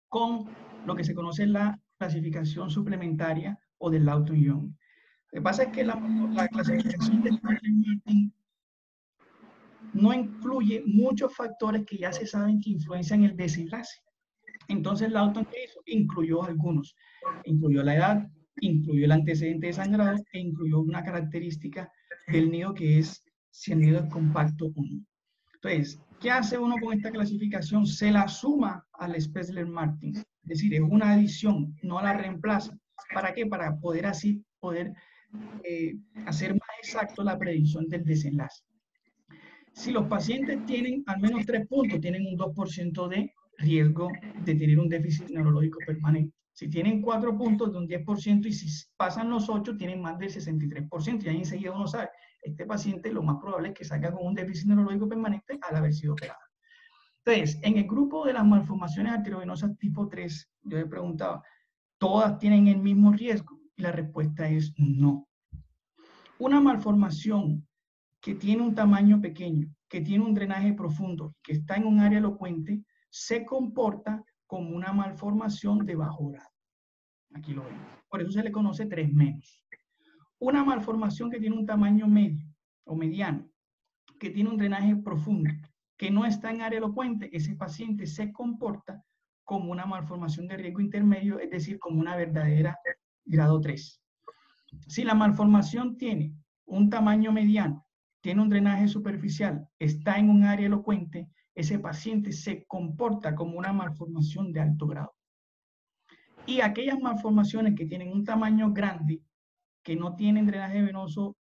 con lo que se conoce la clasificación suplementaria o del Lawton-Young. Lo que pasa es que la clasificación de Spetzler-Martin no incluye muchos factores que ya se saben que influencian el desenlace. Entonces Lawton, ¿qué hizo? Incluyó algunos. Incluyó la edad, incluyó el antecedente de sangrado e incluyó una característica del nido que es si el nido es compacto o no. Entonces, ¿qué hace uno con esta clasificación? Se la suma al Spetzler-Martin. Es decir, es una adición, no la reemplaza. ¿Para qué? Para poder así hacer más exacto la predicción del desenlace. Si los pacientes tienen al menos 3 puntos, tienen un 2% de riesgo de tener un déficit neurológico permanente. Si tienen 4 puntos de un 10% y si pasan los 8, tienen más del 63%. Y ahí enseguida uno sabe, este paciente lo más probable es que salga con un déficit neurológico permanente al haber sido operado. Entonces, en el grupo de las malformaciones arteriovenosas tipo 3, yo le preguntaba, ¿todas tienen el mismo riesgo? Y la respuesta es no. Una malformación que tiene un tamaño pequeño, que tiene un drenaje profundo, que está en un área elocuente, se comporta como una malformación de bajo grado. Aquí lo vemos. Por eso se le conoce 3-. Una malformación que tiene un tamaño medio o mediano, que tiene un drenaje profundo, que no está en área elocuente, ese paciente se comporta como una malformación de riesgo intermedio, es decir, como una verdadera grado 3. Si la malformación tiene un tamaño mediano, tiene un drenaje superficial, está en un área elocuente, ese paciente se comporta como una malformación de alto grado. Y aquellas malformaciones que tienen un tamaño grande, que no tienen drenaje venoso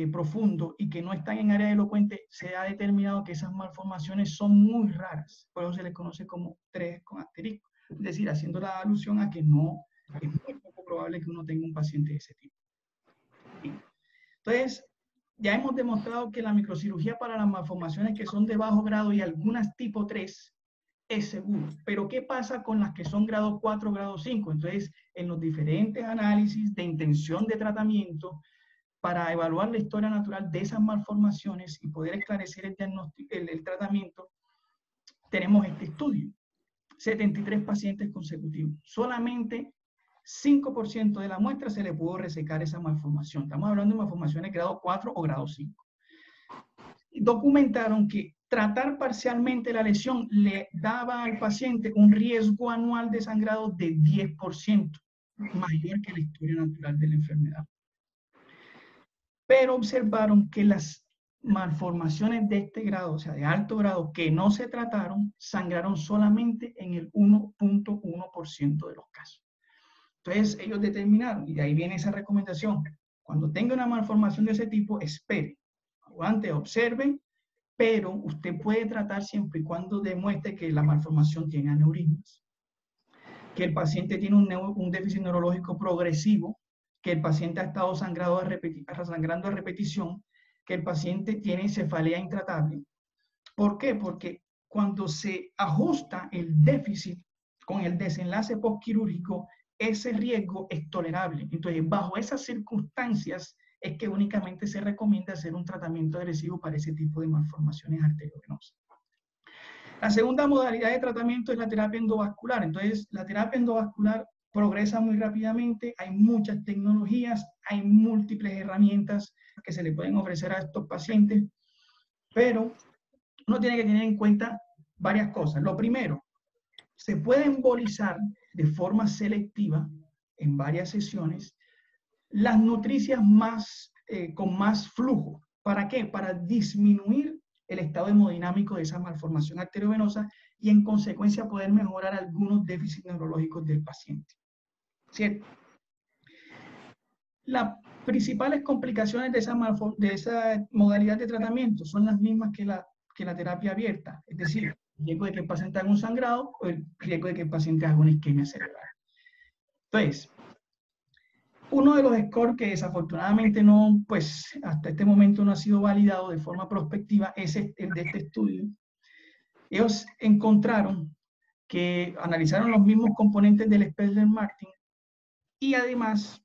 profundo y que no están en área elocuente, se ha determinado que esas malformaciones son muy raras. Por eso se les conoce como 3 con asterisco. Es decir, haciendo la alusión a que no es muy poco probable que uno tenga un paciente de ese tipo. Entonces, ya hemos demostrado que la microcirugía para las malformaciones que son de bajo grado y algunas tipo 3 es seguro. Pero ¿qué pasa con las que son grado 4, grado 5? Entonces, en los diferentes análisis de intención de tratamiento, para evaluar la historia natural de esas malformaciones y poder esclarecer el diagnóstico, el tratamiento, tenemos este estudio. 73 pacientes consecutivos. Solamente 5% de la muestra se le pudo resecar esa malformación. Estamos hablando de malformaciones grado 4 o grado 5. Documentaron que tratar parcialmente la lesión le daba al paciente un riesgo anual de sangrado de 10%, mayor que la historia natural de la enfermedad. Pero observaron que las malformaciones de este grado, o sea, de alto grado, que no se trataron, sangraron solamente en el 1.1% de los casos. Entonces, ellos determinaron, y de ahí viene esa recomendación, cuando tenga una malformación de ese tipo, espere, aguante, observe, pero usted puede tratar siempre y cuando demuestre que la malformación tiene aneurismas, que el paciente tiene un déficit neurológico progresivo, que el paciente ha estado sangrando a repetición, que el paciente tiene cefalea intratable. ¿Por qué? Porque cuando se ajusta el déficit con el desenlace postquirúrgico, ese riesgo es tolerable. Entonces, bajo esas circunstancias es que únicamente se recomienda hacer un tratamiento agresivo para ese tipo de malformaciones arteriovenosas. La segunda modalidad de tratamiento es la terapia endovascular. Entonces, la terapia endovascular progresa muy rápidamente, hay muchas tecnologías, hay múltiples herramientas que se le pueden ofrecer a estos pacientes, pero uno tiene que tener en cuenta varias cosas. Lo primero, se puede embolizar de forma selectiva en varias sesiones las nutricias con más flujo. ¿Para qué? Para disminuir el estado hemodinámico de esa malformación arteriovenosa y en consecuencia poder mejorar algunos déficits neurológicos del paciente. ¿Cierto? Las principales complicaciones de esa modalidad de tratamiento son las mismas que la terapia abierta, es decir, el riesgo de que el paciente haga un sangrado o el riesgo de que el paciente haga una isquemia cerebral. Entonces, uno de los scores que desafortunadamente no, pues hasta este momento no ha sido validado de forma prospectiva es el de este estudio. Ellos encontraron que analizaron los mismos componentes del Spetzler-Martin y además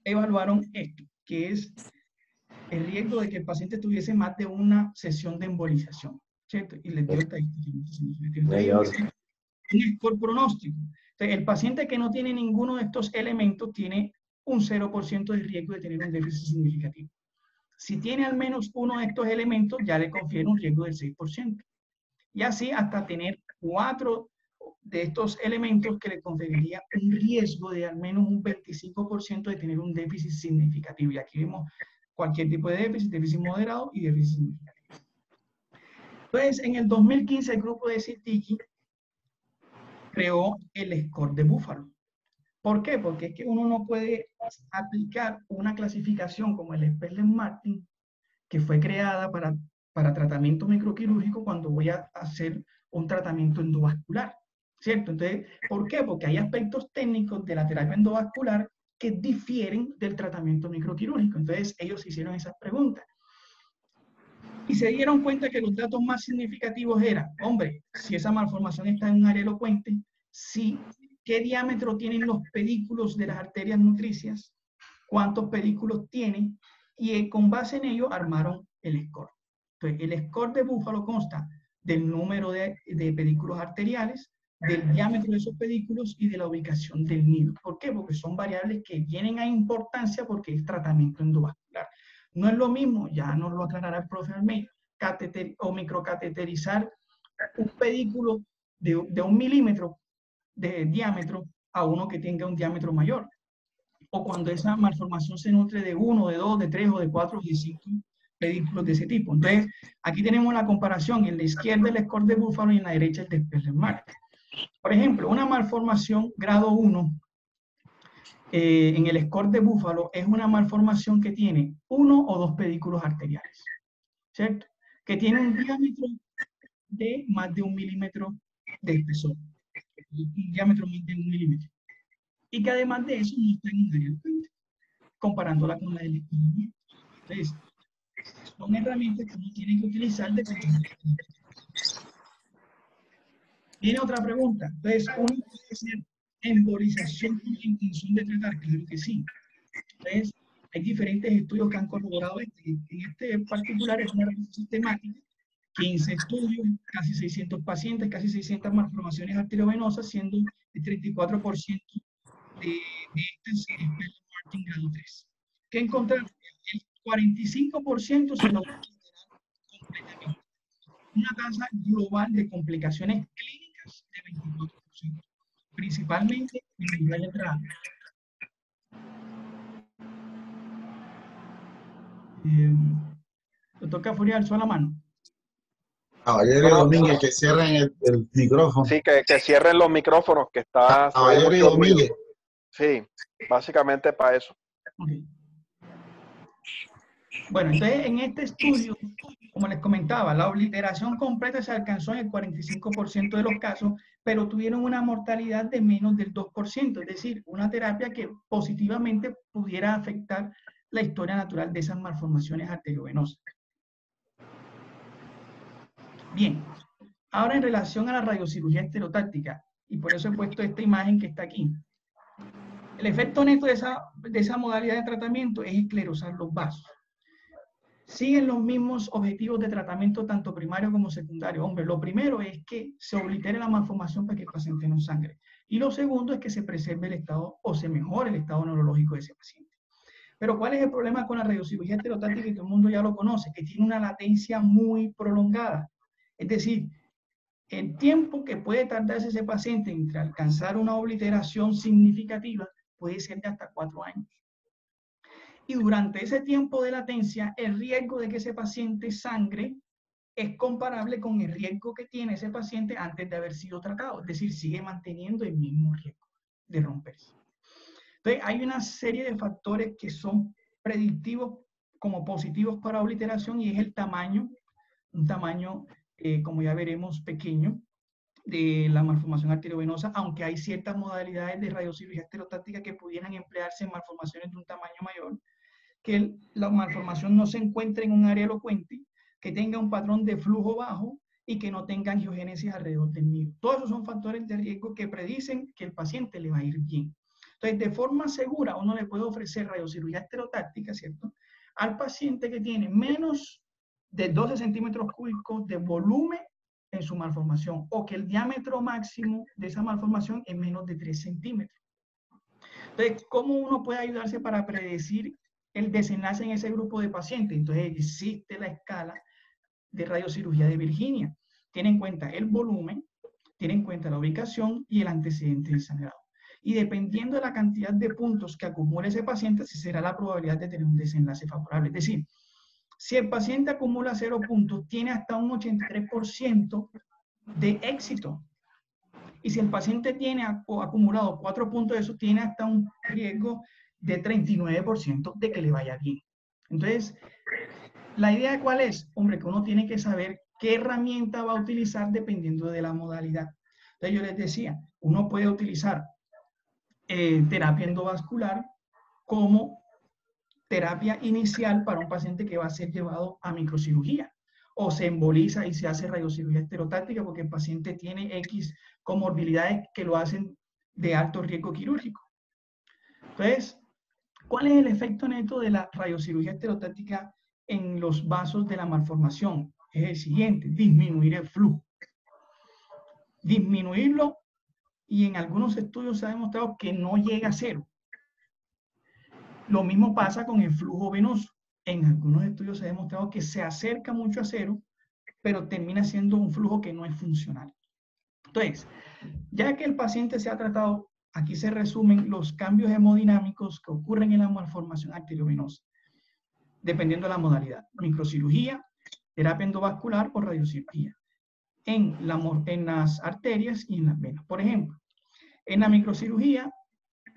evaluaron esto, que es el riesgo de que el paciente tuviese más de una sesión de embolización, ¿cierto? Y les dio un score pronóstico. Entonces, el paciente que no tiene ninguno de estos elementos tiene un 0% de riesgo de tener un déficit significativo. Si tiene al menos uno de estos elementos, ya le confiere un riesgo del 6%. Y así hasta tener 4 de estos elementos que le conferiría un riesgo de al menos un 25% de tener un déficit significativo. Y aquí vemos cualquier tipo de déficit moderado y déficit significativo. Entonces, en el 2015 el grupo de Citiki creó el score de Buffalo. ¿Por qué? Porque es que uno no puede aplicar una clasificación como el Spetzler-Martin, que fue creada para tratamiento microquirúrgico cuando voy a hacer un tratamiento endovascular, ¿cierto? Entonces, ¿por qué? Porque hay aspectos técnicos de la terapia endovascular que difieren del tratamiento microquirúrgico. Entonces, ellos hicieron esas preguntas. Y se dieron cuenta que los datos más significativos eran, hombre, si esa malformación está en un área elocuente, sí, qué diámetro tienen los pedículos de las arterias nutricias, cuántos pedículos tienen, y con base en ello armaron el score. Entonces, el score de Buffalo consta del número de pedículos arteriales, del diámetro de esos pedículos y de la ubicación del nido. ¿Por qué? Porque son variables que vienen a importancia porque es tratamiento endovascular. No es lo mismo, ya nos lo aclarará el profe Almeida, cateter o microcateterizar un pedículo de 1 milímetro de diámetro a uno que tenga un diámetro mayor. O cuando esa malformación se nutre de 1, de 2, de 3 o de 4 o de 5 pedículos de ese tipo. Entonces, aquí tenemos la comparación. En la izquierda el score de Buffalo y en la derecha el de Spearman-Mark. Por ejemplo, una malformación grado 1 en el score de Buffalo es una malformación que tiene 1 o 2 pedículos arteriales, ¿cierto? Que tiene un diámetro de más de 1 milímetro de espesor, un diámetro más de 1 milímetro. Y que además de eso no está en un área al puente, comparándola con la del estiramiento. Entonces, son herramientas que uno tiene que utilizar dependiendo de la. Viene otra pregunta. Entonces, ¿uno puede hacer embolización con la intención de tratar? Claro que sí. Entonces, hay diferentes estudios que han corroborado esto. En este particular es una revisión sistemática, 15 estudios, casi 600 pacientes, casi 600 malformaciones arteriovenosas, siendo el 34% de estas Spearman-Martin grado 3. ¿Qué encontraron? El 45% se logró completamente. Una tasa global de complicaciones clínicas de 24%, principalmente en el rayo entrada. ¿Le toca Furia alzó la mano? Caballero Domínguez, que cierren el micrófono. Sí, que cierren los micrófonos, que está... Caballero Domínguez. Sí, básicamente para eso. Okay. Bueno, entonces en este estudio, como les comentaba, la obliteración completa se alcanzó en el 45% de los casos, pero tuvieron una mortalidad de menos del 2%, es decir, una terapia que positivamente pudiera afectar la historia natural de esas malformaciones arteriovenosas. Bien, ahora en relación a la radiocirugía estereotáctica, y por eso he puesto esta imagen que está aquí. El efecto neto de esa modalidad de tratamiento es esclerosar los vasos. Siguen los mismos objetivos de tratamiento tanto primario como secundario. Hombre, lo primero es que se oblitere la malformación para que el paciente no sangre. Y lo segundo es que se preserve el estado o se mejore el estado neurológico de ese paciente. Pero ¿cuál es el problema con la radiocirugía estereotáctica? Y todo el mundo ya lo conoce, que tiene una latencia muy prolongada. Es decir, el tiempo que puede tardarse ese paciente entre alcanzar una obliteración significativa puede ser de hasta 4 años. Y durante ese tiempo de latencia, el riesgo de que ese paciente sangre es comparable con el riesgo que tiene ese paciente antes de haber sido tratado. Es decir, sigue manteniendo el mismo riesgo de romperse. Entonces, hay una serie de factores que son predictivos como positivos para obliteración y es el tamaño, un tamaño, como ya veremos, pequeño de la malformación arteriovenosa, aunque hay ciertas modalidades de radiocirugía estereotáctica que pudieran emplearse en malformaciones de un tamaño mayor, que la malformación no se encuentre en un área elocuente, que tenga un patrón de flujo bajo y que no tenga angiogénesis alrededor del nido. Todos esos son factores de riesgo que predicen que el paciente le va a ir bien. Entonces, de forma segura, uno le puede ofrecer radiocirugía estereotáctica, ¿cierto?, al paciente que tiene menos de 12 centímetros cúbicos de volumen en su malformación, o que el diámetro máximo de esa malformación es menos de 3 centímetros. Entonces, ¿cómo uno puede ayudarse para predecir el desenlace en ese grupo de pacientes? Entonces, existe la escala de radiocirugía de Virginia. Tiene en cuenta el volumen, tiene en cuenta la ubicación y el antecedente de sangrado. Y dependiendo de la cantidad de puntos que acumule ese paciente, así será la probabilidad de tener un desenlace favorable. Es decir, si el paciente acumula 0 puntos, tiene hasta un 83% de éxito. Y si el paciente tiene acumulado 4 puntos de eso, tiene hasta un riesgo de 39% de que le vaya bien. Entonces, ¿la idea cuál es? Hombre, que uno tiene que saber qué herramienta va a utilizar dependiendo de la modalidad. Entonces, yo les decía, uno puede utilizar terapia endovascular como terapia inicial para un paciente que va a ser llevado a microcirugía. O se emboliza y se hace radiocirugía estereotáctica porque el paciente tiene X comorbilidades que lo hacen de alto riesgo quirúrgico. Entonces, ¿cuál es el efecto neto de la radiocirugía estereotáctica en los vasos de la malformación? Es el siguiente: disminuir el flujo. Disminuirlo, y en algunos estudios se ha demostrado que no llega a cero. Lo mismo pasa con el flujo venoso. En algunos estudios se ha demostrado que se acerca mucho a cero, pero termina siendo un flujo que no es funcional. Entonces, Ya que el paciente se ha tratado, aquí se resumen los cambios hemodinámicos que ocurren en la malformación arteriovenosa, dependiendo de la modalidad: microcirugía, terapia endovascular o radiocirugía, en las arterias y en las venas. Por ejemplo, en la microcirugía,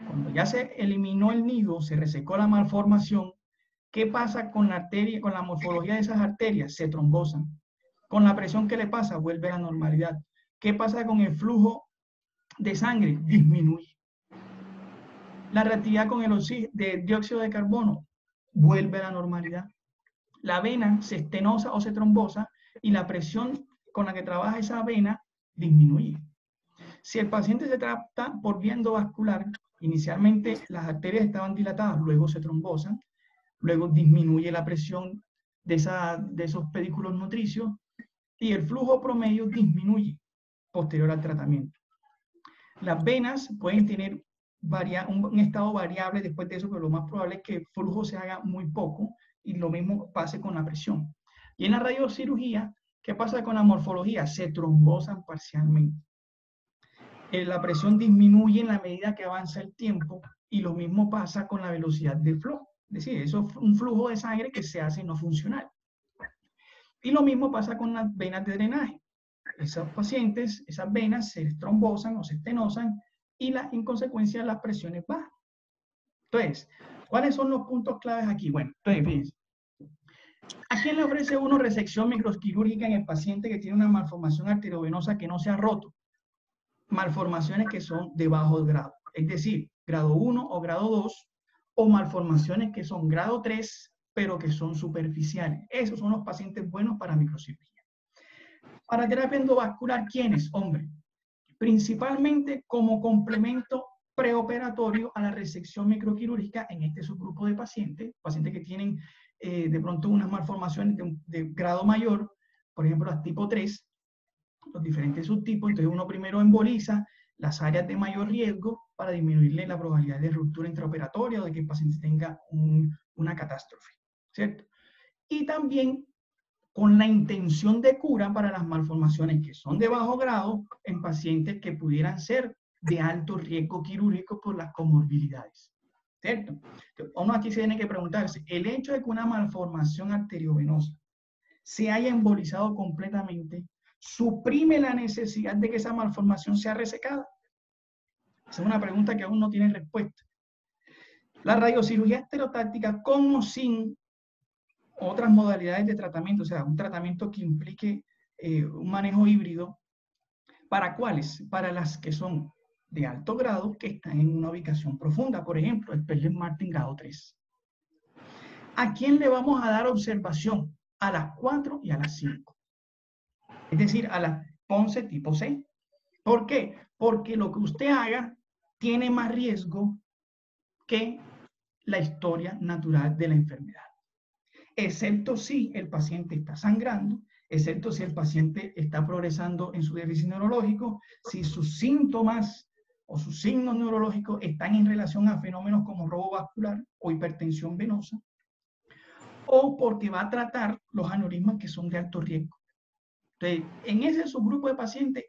cuando ya se eliminó el nido, se resecó la malformación, ¿qué pasa con la arteria, con la morfología de esas arterias? Se trombosan. Con la presión que le pasa, vuelve a la normalidad. ¿Qué pasa con el flujo de sangre? Disminuye. La reactividad con el dióxido de carbono vuelve a la normalidad. La vena se estenosa o se trombosa y la presión con la que trabaja esa vena disminuye. Si el paciente se trata por vía endovascular, inicialmente las arterias estaban dilatadas, luego se trombosan, luego disminuye la presión de esos pedículos nutricios y el flujo promedio disminuye posterior al tratamiento. Las venas pueden tener un estado variable después de eso, pero lo más probable es que el flujo se haga muy poco y lo mismo pase con la presión. Y en la radiocirugía, ¿qué pasa con la morfología? Se trombosan parcialmente. La presión disminuye en la medida que avanza el tiempo y lo mismo pasa con la velocidad del flujo. Es decir, eso es un flujo de sangre que se hace no funcional. Y lo mismo pasa con las venas de drenaje. Esos pacientes, esas venas se trombosan o se estenosan y en consecuencia las presiones bajan. Entonces, ¿cuáles son los puntos claves aquí? Bueno, entonces, fíjense. ¿A quién le ofrece uno resección microquirúrgica en el paciente que tiene una malformación arteriovenosa que no se ha roto? Malformaciones que son de bajo grado, es decir, grado 1 o grado 2, o malformaciones que son grado 3, pero que son superficiales. Esos son los pacientes buenos para microcirugía. Para terapia endovascular, ¿quiénes? Hombre, principalmente como complemento preoperatorio a la resección microquirúrgica en este subgrupo de pacientes que tienen de pronto unas malformaciones de grado mayor, por ejemplo, las tipo 3, los diferentes subtipos. Entonces uno primero emboliza las áreas de mayor riesgo para disminuirle la probabilidad de ruptura intraoperatoria o de que el paciente tenga una catástrofe, ¿cierto? Y también con la intención de cura para las malformaciones que son de bajo grado en pacientes que pudieran ser de alto riesgo quirúrgico por las comorbilidades, ¿cierto? Entonces, uno aquí se tiene que preguntarse, el hecho de que una malformación arteriovenosa se haya embolizado completamente, ¿suprime la necesidad de que esa malformación sea resecada? Esa es una pregunta que aún no tiene respuesta. La radiocirugía estereotáctica, con o sin otras modalidades de tratamiento, o sea, un tratamiento que implique un manejo híbrido, ¿para cuáles? Para las que son de alto grado, que están en una ubicación profunda, por ejemplo, el Perlen-Martin grado 3. ¿A quién le vamos a dar observación? A las 4 y a las 5. Es decir, a la Ponce tipo C. ¿Por qué? Porque lo que usted haga tiene más riesgo que la historia natural de la enfermedad. Excepto si el paciente está sangrando, excepto si el paciente está progresando en su déficit neurológico, si sus síntomas o sus signos neurológicos están en relación a fenómenos como robo vascular o hipertensión venosa, o porque va a tratar los aneurismas que son de alto riesgo. Entonces, en ese subgrupo de pacientes,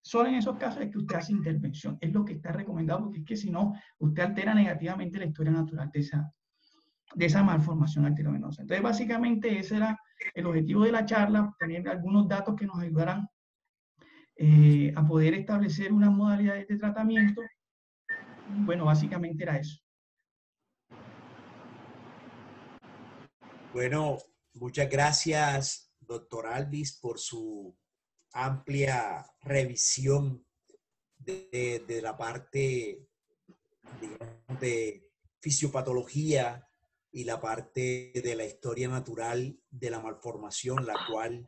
solo en esos casos es que usted hace intervención. Es lo que está recomendado, porque es que si no, usted altera negativamente la historia natural de esa malformación arteriovenosa. Entonces, básicamente, ese era el objetivo de la charla, tener algunos datos que nos ayudaran a poder establecer unas modalidades de tratamiento. Bueno, básicamente era eso. Bueno, muchas gracias, doctor Alvis, por su amplia revisión de la parte, digamos, de fisiopatología y la parte de la historia natural de la malformación, la cual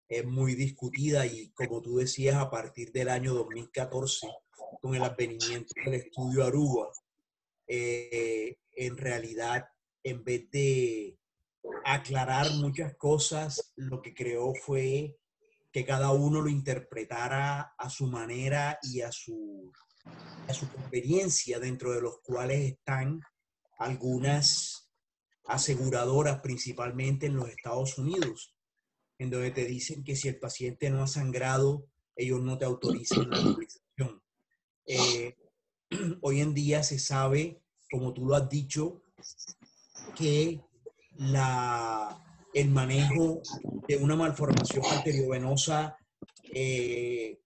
es muy discutida y, como tú decías, a partir del año 2014, con el advenimiento del estudio Aruba, en realidad, en vez de aclarar muchas cosas, lo que creó fue que cada uno lo interpretara a su manera y a su conveniencia, dentro de los cuales están algunas aseguradoras, principalmente en los Estados Unidos, en donde te dicen que si el paciente no ha sangrado, ellos no te autorizan la utilización Hoy en día se sabe, como tú lo has dicho, que el manejo de una malformación arteriovenosa,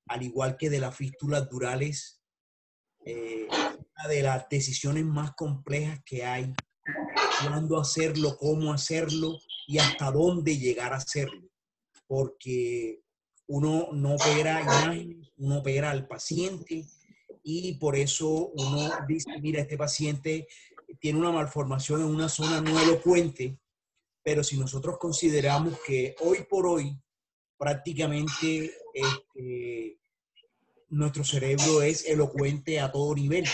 al igual que de las fístulas durales, una de las decisiones más complejas que hay, cuándo hacerlo, cómo hacerlo y hasta dónde llegar a hacerlo. Porque uno no opera imágenes, uno opera al paciente y por eso uno dice, mira, este paciente tiene una malformación en una zona no elocuente, pero si nosotros consideramos que hoy por hoy prácticamente nuestro cerebro es elocuente a todo nivel,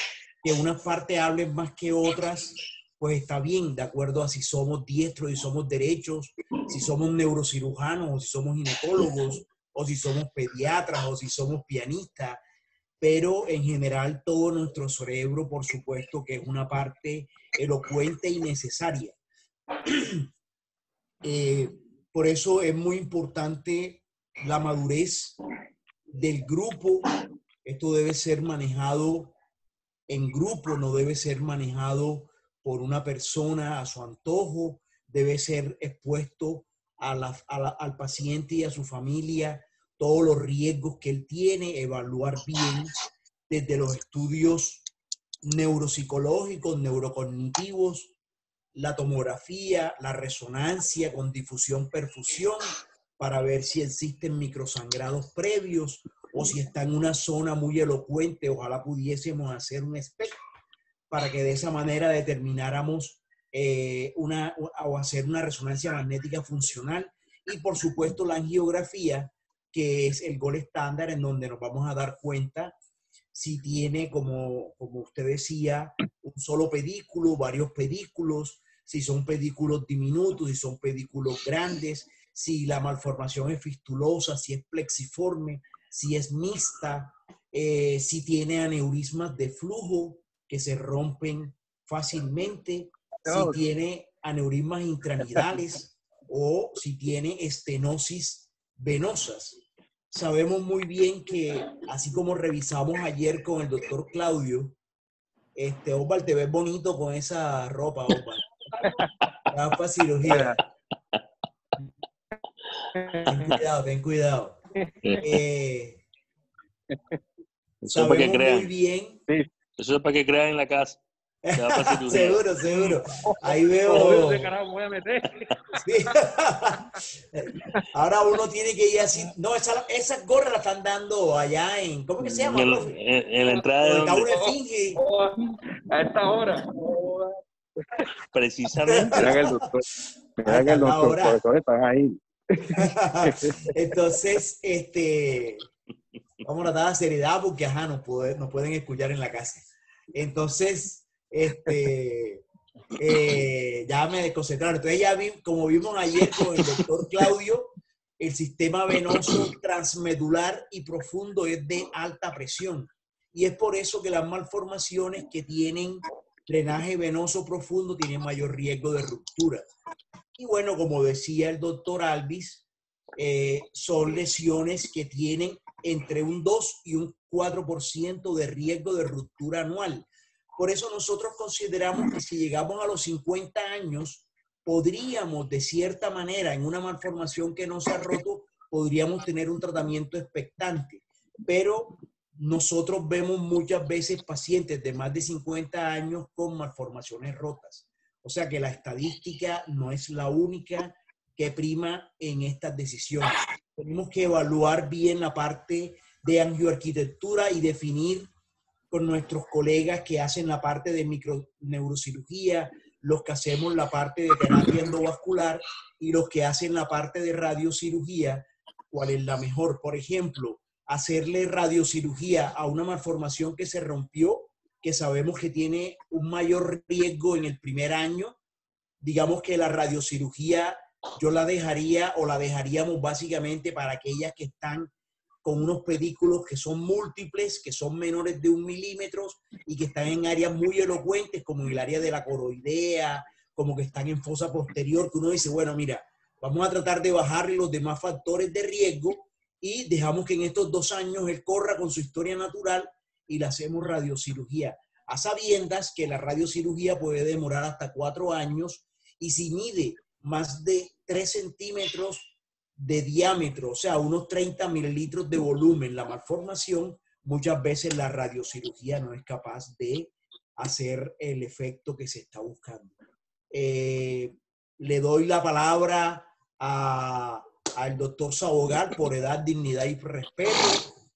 que unas partes hablen más que otras, pues está bien, de acuerdo a si somos diestros y somos derechos, si somos neurocirujanos o si somos ginecólogos, o si somos pediatras o si somos pianistas, pero en general todo nuestro cerebro, por supuesto, que es una parte elocuente y necesaria. Por eso es muy importante la madurez del grupo. Esto debe ser manejado en grupo, no debe ser manejado por una persona a su antojo, debe ser expuesto al paciente y a su familia todos los riesgos que él tiene, evaluar bien desde los estudios neuropsicológicos, neurocognitivos, la tomografía, la resonancia con difusión-perfusión para ver si existen microsangrados previos o si está en una zona muy elocuente. Ojalá pudiésemos hacer un espectro para que de esa manera determináramos o hacer una resonancia magnética funcional y por supuesto la angiografía, que es el gold estándar en donde nos vamos a dar cuenta si tiene, como usted decía, un solo pedículo, varios pedículos, si son pedículos diminutos, si son pedículos grandes, si la malformación es fistulosa, si es plexiforme, si es mixta, si tiene aneurismas de flujo que se rompen fácilmente, si tiene aneurismas intranidales o si tiene estenosis venosas. Sabemos muy bien que, así como revisamos ayer con el doctor Claudio, Osvaldo, te ves bonito con esa ropa, Osvaldo. Vas para cirugía. Ten cuidado. Eso es para que Sabemos crean. muy bien. Sí. Eso es para que crean en la casa. Seguro. Ahí veo. ¿Qué carajo voy a meter? Sí. Ahora uno tiene que ir así. No, esas gorras las están dando allá en. ¿Cómo que se llama, profe? En la entrada de Donde donde. está una esfinge. A esta hora. Precisamente. Mira que el doctor, profesor están ahí. Entonces, vamos a tratar de seriedad porque ajá, nos pueden escuchar en la casa. Entonces, ya me desconcentraron. Entonces ya como vimos ayer con el doctor Claudio, el sistema venoso transmedular y profundo es de alta presión. Y es por eso que las malformaciones que tienen drenaje venoso profundo tienen mayor riesgo de ruptura. Y bueno, como decía el doctor Alvis, son lesiones que tienen entre un 2 y un 4% de riesgo de ruptura anual. Por eso nosotros consideramos que si llegamos a los 50 años, podríamos de cierta manera, en una malformación que no se ha roto, podríamos tener un tratamiento expectante. Pero nosotros vemos muchas veces pacientes de más de 50 años con malformaciones rotas. O sea que la estadística no es la única que prima en estas decisiones. Tenemos que evaluar bien la parte de angioarquitectura y definir con nuestros colegas que hacen la parte de microneurocirugía, los que hacemos la parte de terapia endovascular y los que hacen la parte de radiocirugía, cuál es la mejor. Por ejemplo, hacerle radiocirugía a una malformación que se rompió, que sabemos que tiene un mayor riesgo en el primer año. Digamos que la radiocirugía yo la dejaría o la dejaríamos básicamente para aquellas que están con unos pedículos que son múltiples, que son menores de 1 milímetro y que están en áreas muy elocuentes, como en el área de la coroidea, como que están en fosa posterior, que uno dice, bueno, mira, vamos a tratar de bajarle los demás factores de riesgo y dejamos que en estos 2 años él corra con su historia natural y le hacemos radiocirugía. A sabiendas que la radiocirugía puede demorar hasta 4 años y si mide más de 3 centímetros de diámetro, o sea, unos 30 mililitros de volumen, la malformación, muchas veces la radiocirugía no es capaz de hacer el efecto que se está buscando. Le doy la palabra al doctor Sabogal por edad, dignidad y respeto.